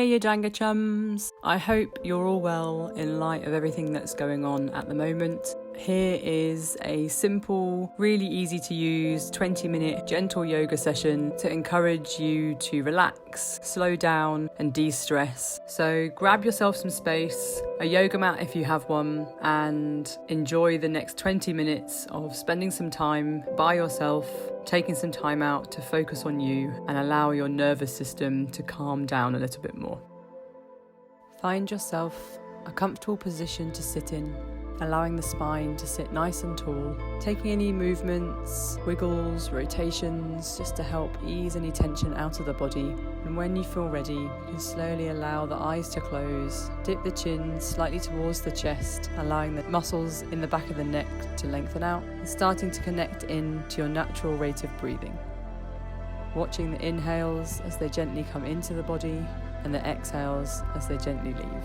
Hey Yajanga chums! I hope you're all well in light of everything that's going on at the moment. Here is a simple, really easy to use 20-minute gentle yoga session to encourage you to relax, slow down and de-stress. So grab yourself some space, a yoga mat if you have one, and enjoy the next 20 minutes of spending some time by yourself, taking some time out to focus on you and allow your nervous system to calm down a little bit more. Find yourself a comfortable position to sit in, allowing the spine to sit nice and tall, taking any movements, wiggles, rotations, just to help ease any tension out of the body. And when you feel ready, you can slowly allow the eyes to close, dip the chin slightly towards the chest, allowing the muscles in the back of the neck to lengthen out, and starting to connect in to your natural rate of breathing. Watching the inhales as they gently come into the body, and the exhales as they gently leave.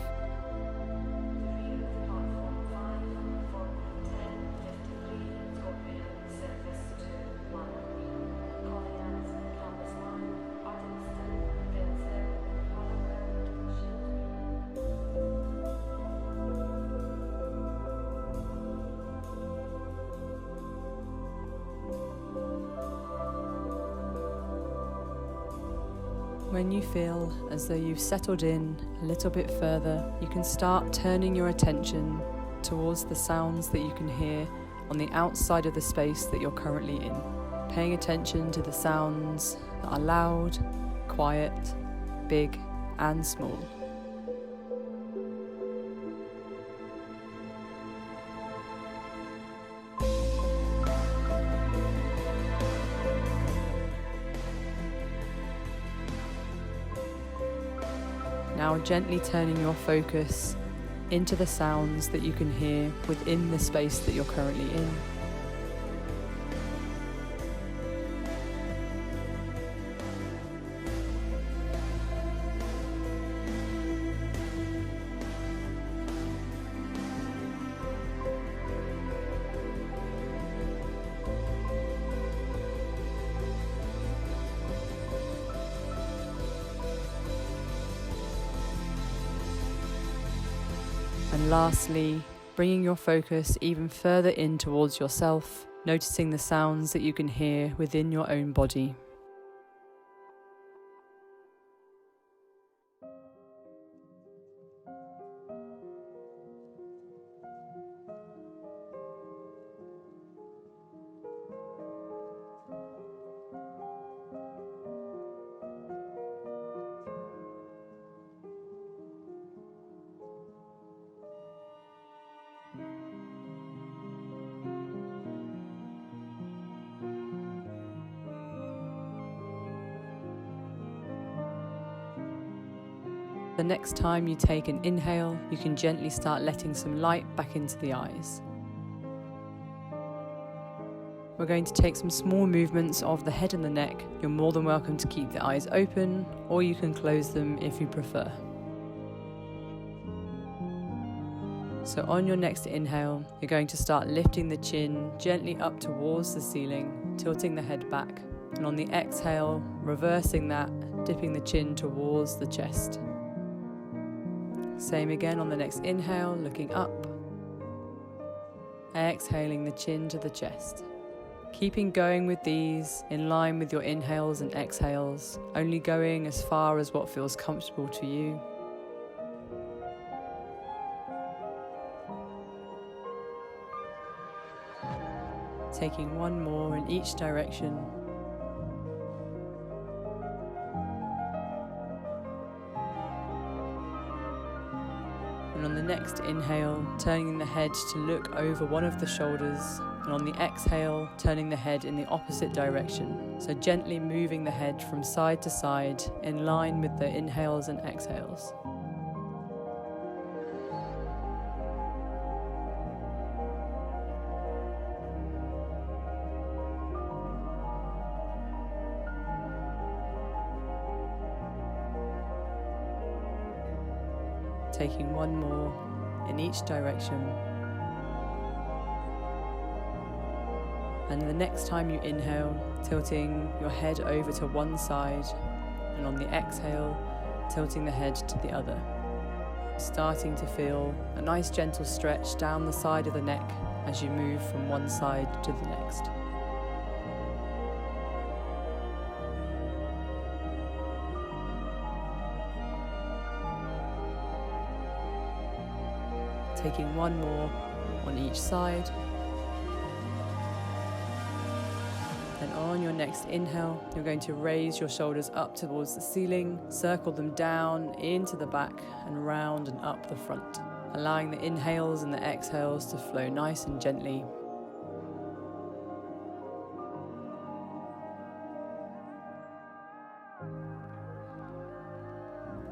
When you feel as though you've settled in a little bit further, you can start turning your attention towards the sounds that you can hear on the outside of the space that you're currently in. Paying attention to the sounds that are loud, quiet, big and small. Now gently turning your focus into the sounds that you can hear within the space that you're currently in. And lastly, bringing your focus even further in towards yourself, noticing the sounds that you can hear within your own body. The next time you take an inhale, you can gently start letting some light back into the eyes. We're going to take some small movements of the head and the neck. You're more than welcome to keep the eyes open, or you can close them if you prefer. So on your next inhale, you're going to start lifting the chin gently up towards the ceiling, tilting the head back. And on the exhale, reversing that, dipping the chin towards the chest. Same again on the next inhale, looking up. Exhaling the chin to the chest. Keeping going with these in line with your inhales and exhales, only going as far as what feels comfortable to you. Taking one more in each direction. And on the next inhale, turning the head to look over one of the shoulders, and on the exhale, turning the head in the opposite direction. So gently moving the head from side to side in line with the inhales and exhales. Taking one more in each direction. And the next time you inhale, tilting your head over to one side, and on the exhale, tilting the head to the other. Starting to feel a nice gentle stretch down the side of the neck as you move from one side to the next. Taking one more on each side. And on your next inhale, you're going to raise your shoulders up towards the ceiling, circle them down into the back and round and up the front, allowing the inhales and the exhales to flow nice and gently.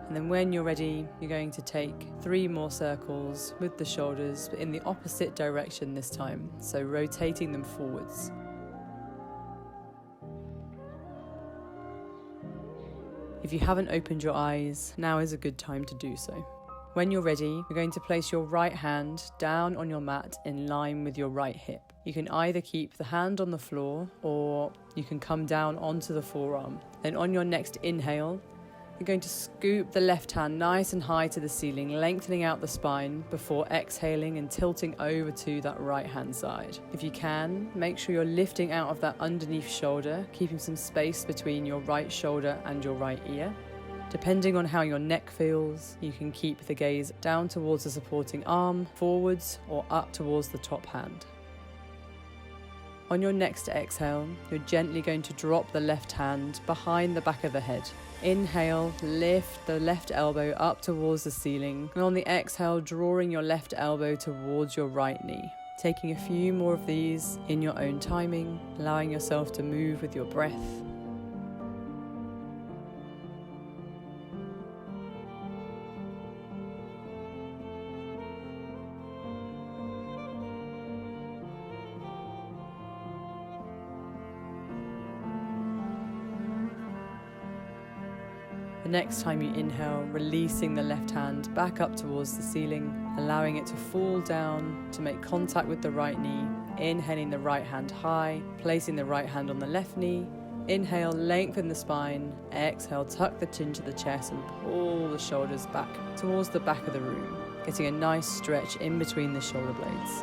And then when you're ready, you're going to take 3 more circles with the shoulders, but in the opposite direction this time, so rotating them forwards. If you haven't opened your eyes, now is a good time to do so. When you're ready, you're going to place your right hand down on your mat in line with your right hip. You can either keep the hand on the floor or you can come down onto the forearm. Then on your next inhale, you're going to scoop the left hand nice and high to the ceiling, lengthening out the spine before exhaling and tilting over to that right hand side. If you can, make sure you're lifting out of that underneath shoulder, keeping some space between your right shoulder and your right ear. Depending on how your neck feels, you can keep the gaze down towards the supporting arm, forwards, or up towards the top hand. On your next exhale, you're gently going to drop the left hand behind the back of the head. Inhale, lift the left elbow up towards the ceiling, and on the exhale, drawing your left elbow towards your right knee. Taking a few more of these in your own timing, allowing yourself to move with your breath. The next time you inhale, releasing the left hand back up towards the ceiling, allowing it to fall down to make contact with the right knee. Inhaling the right hand high, placing the right hand on the left knee. Inhale, lengthen the spine. Exhale, tuck the chin to the chest and pull the shoulders back towards the back of the room, getting a nice stretch in between the shoulder blades.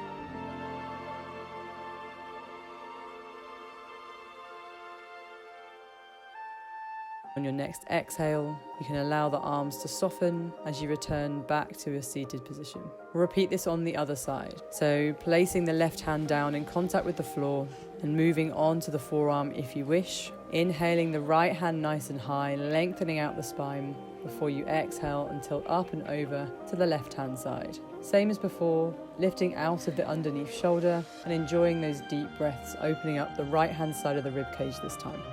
On your next exhale, you can allow the arms to soften as you return back to a seated position. We'll repeat this on the other side. So placing the left hand down in contact with the floor and moving on to the forearm if you wish. Inhaling the right hand nice and high, lengthening out the spine before you exhale and tilt up and over to the left hand side. Same as before, lifting out of the underneath shoulder and enjoying those deep breaths, opening up the right hand side of the rib cage this time.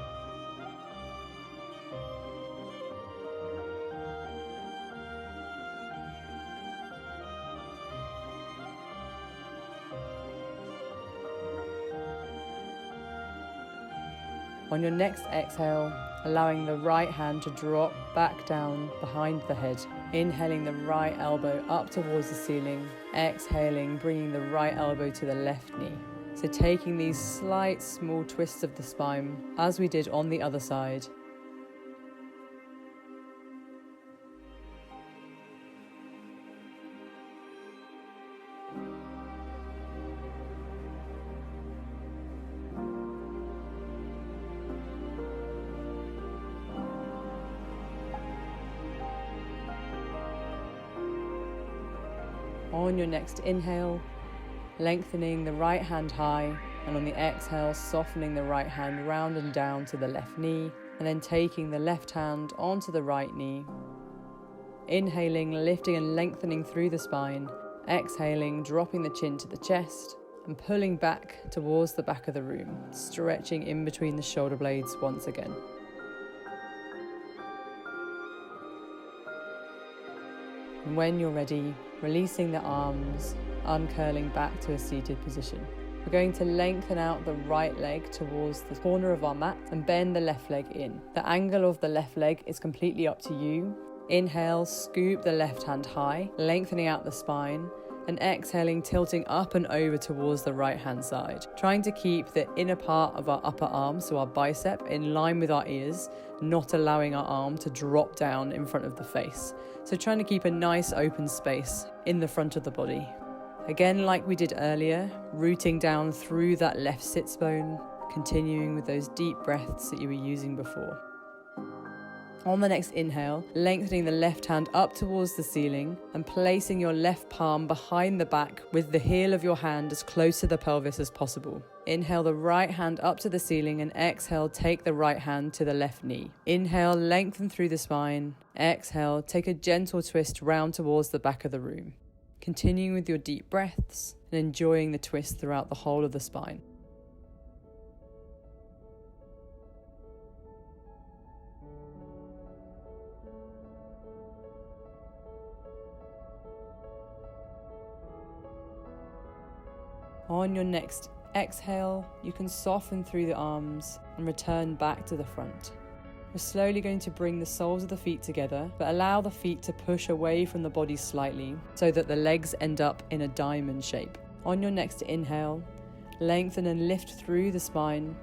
On your next exhale, allowing the right hand to drop back down behind the head. Inhaling the right elbow up towards the ceiling. Exhaling, bringing the right elbow to the left knee. So taking these slight small twists of the spine, as we did on the other side. On your next inhale, lengthening the right hand high, and on the exhale, softening the right hand round and down to the left knee, and then taking the left hand onto the right knee. Inhaling, lifting and lengthening through the spine. Exhaling, dropping the chin to the chest, and pulling back towards the back of the room, stretching in between the shoulder blades once again. And when you're ready, releasing the arms, uncurling back to a seated position. We're going to lengthen out the right leg towards the corner of our mat and bend the left leg in. The angle of the left leg is completely up to you. Inhale, scoop the left hand high, lengthening out the spine, and exhaling, tilting up and over towards the right hand side. Trying to keep the inner part of our upper arm, so our bicep, in line with our ears, not allowing our arm to drop down in front of the face. So trying to keep a nice open space in the front of the body. Again, like we did earlier, rooting down through that left sits bone, continuing with those deep breaths that you were using before. On the next inhale, lengthening the left hand up towards the ceiling and placing your left palm behind the back with the heel of your hand as close to the pelvis as possible. Inhale the right hand up to the ceiling and exhale, take the right hand to the left knee. Inhale, lengthen through the spine. Exhale, take a gentle twist round towards the back of the room. Continuing with your deep breaths and enjoying the twist throughout the whole of the spine. On your next exhale, you can soften through the arms and return back to the front. We're slowly going to bring the soles of the feet together, but allow the feet to push away from the body slightly so that the legs end up in a diamond shape. On your next inhale, lengthen and lift through the spine.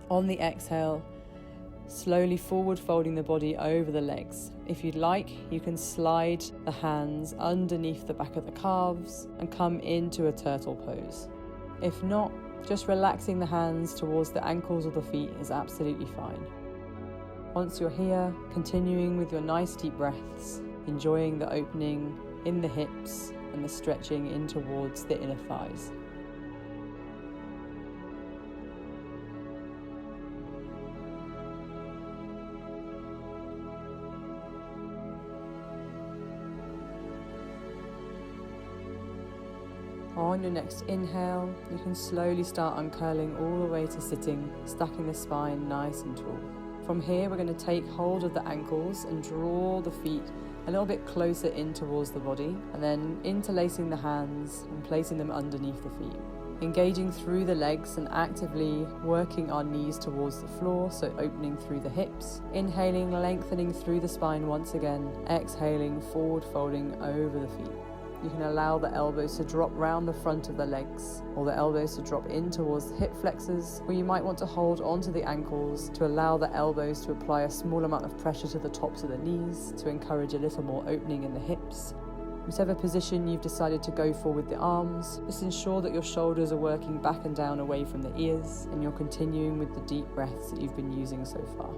On the exhale, slowly forward folding the body over the legs. If you'd like, you can slide the hands underneath the back of the calves and come into a turtle pose. If not, just relaxing the hands towards the ankles or the feet is absolutely fine. Once you're here, continuing with your nice deep breaths, enjoying the opening in the hips and the stretching in towards the inner thighs. On your next inhale, you can slowly start uncurling all the way to sitting, stacking the spine nice and tall. From here, we're going to take hold of the ankles and draw the feet a little bit closer in towards the body, and then interlacing the hands and placing them underneath the feet. Engaging through the legs and actively working our knees towards the floor, so opening through the hips. Inhaling, lengthening through the spine once again. Exhaling, forward folding over the feet. You can allow the elbows to drop round the front of the legs, or the elbows to drop in towards the hip flexors, or you might want to hold onto the ankles to allow the elbows to apply a small amount of pressure to the tops of the knees to encourage a little more opening in the hips. Whichever position you've decided to go for with the arms, just ensure that your shoulders are working back and down away from the ears, and you're continuing with the deep breaths that you've been using so far.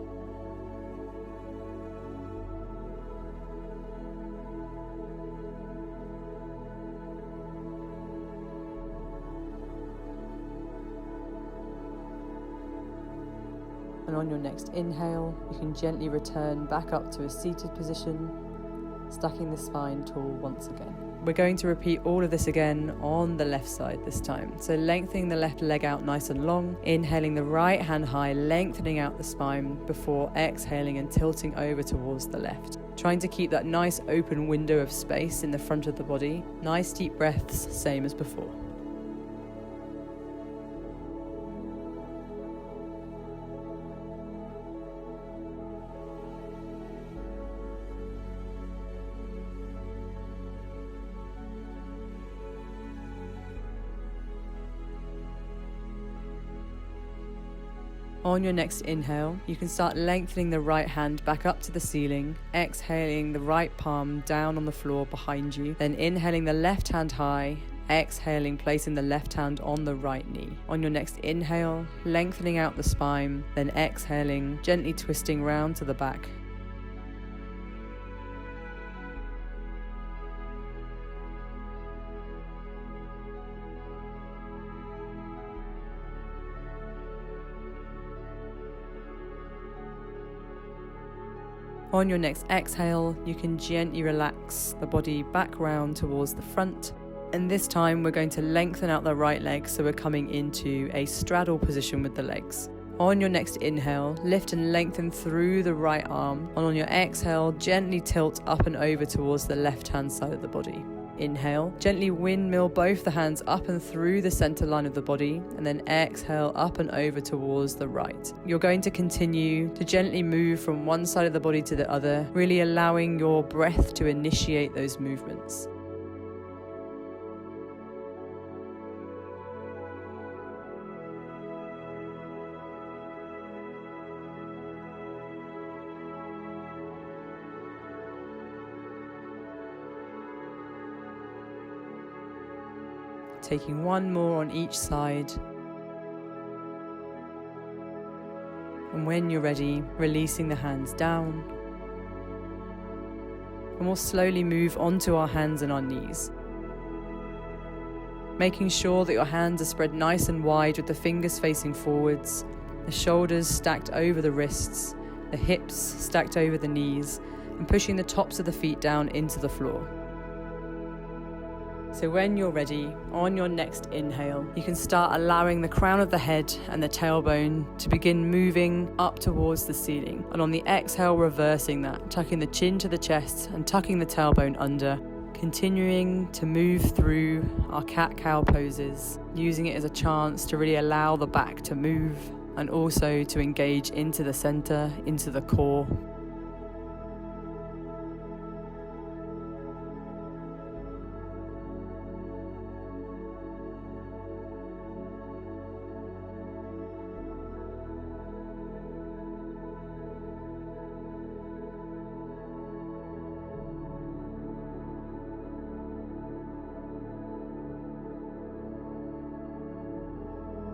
And on your next inhale, you can gently return back up to a seated position, stacking the spine tall once again. We're going to repeat all of this again on the left side this time. So lengthening the left leg out nice and long, inhaling the right hand high, lengthening out the spine before exhaling and tilting over towards the left. Trying to keep that nice open window of space in the front of the body. Nice deep breaths, same as before. On your next inhale, you can start lengthening the right hand back up to the ceiling, exhaling the right palm down on the floor behind you, then inhaling the left hand high, exhaling, placing the left hand on the right knee. On your next inhale, lengthening out the spine, then exhaling, gently twisting round to the back. On your next exhale, you can gently relax the body back round towards the front. And this time we're going to lengthen out the right leg, so we're coming into a straddle position with the legs. On your next inhale, lift and lengthen through the right arm. And on your exhale, gently tilt up and over towards the left-hand side of the body. Inhale, gently windmill both the hands up and through the center line of the body, and then exhale up and over towards the right. You're going to continue to gently move from one side of the body to the other, really allowing your breath to initiate those movements. taking one more on each side. And when you're ready, releasing the hands down. And we'll slowly move onto our hands and our knees. Making sure that your hands are spread nice and wide with the fingers facing forwards, the shoulders stacked over the wrists, the hips stacked over the knees, and pushing the tops of the feet down into the floor. So when you're ready, on your next inhale, you can start allowing the crown of the head and the tailbone to begin moving up towards the ceiling. And on the exhale, reversing that, tucking the chin to the chest and tucking the tailbone under, continuing to move through our cat-cow poses, using it as a chance to really allow the back to move and also to engage into the center, into the core.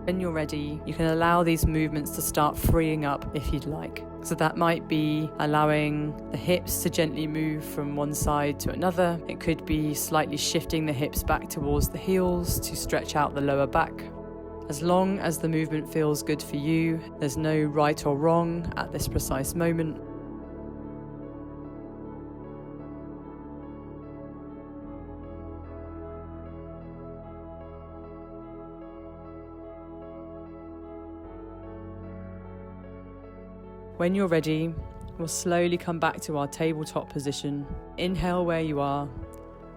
When you're ready, you can allow these movements to start freeing up if you'd like. So that might be allowing the hips to gently move from one side to another. It could be slightly shifting the hips back towards the heels to stretch out the lower back. As long as the movement feels good for you, there's no right or wrong at this precise moment. When you're ready, we'll slowly come back to our tabletop position. Inhale where you are,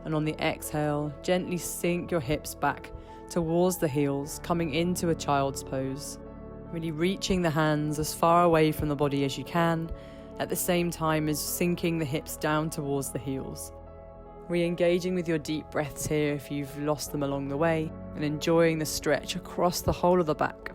and on the exhale, gently sink your hips back towards the heels, coming into a child's pose. Really reaching the hands as far away from the body as you can, at the same time as sinking the hips down towards the heels. Re-engaging with your deep breaths here if you've lost them along the way, and enjoying the stretch across the whole of the back.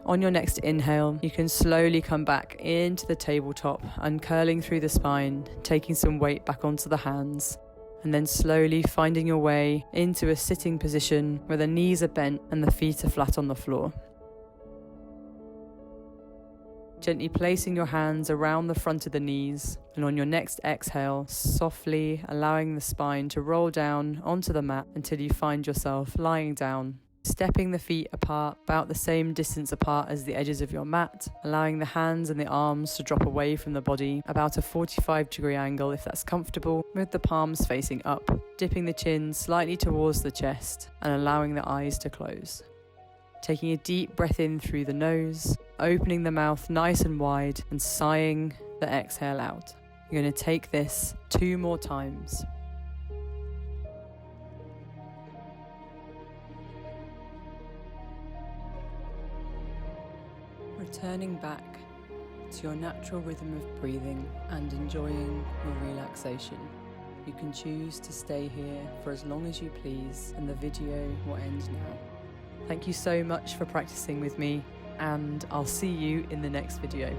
On your next inhale, you can slowly come back into the tabletop, uncurling through the spine, taking some weight back onto the hands, and then slowly finding your way into a sitting position where the knees are bent and the feet are flat on the floor. Gently placing your hands around the front of the knees, and on your next exhale, softly allowing the spine to roll down onto the mat until you find yourself lying down. Stepping the feet apart, about the same distance apart as the edges of your mat, allowing the hands and the arms to drop away from the body, about a 45-degree angle if that's comfortable, with the palms facing up, dipping the chin slightly towards the chest and allowing the eyes to close. Taking a deep breath in through the nose, opening the mouth nice and wide and sighing the exhale out. You're going to take this 2 more times. Returning back to your natural rhythm of breathing and enjoying your relaxation. You can choose to stay here for as long as you please, and the video will end now. Thank you so much for practicing with me, and I'll see you in the next video.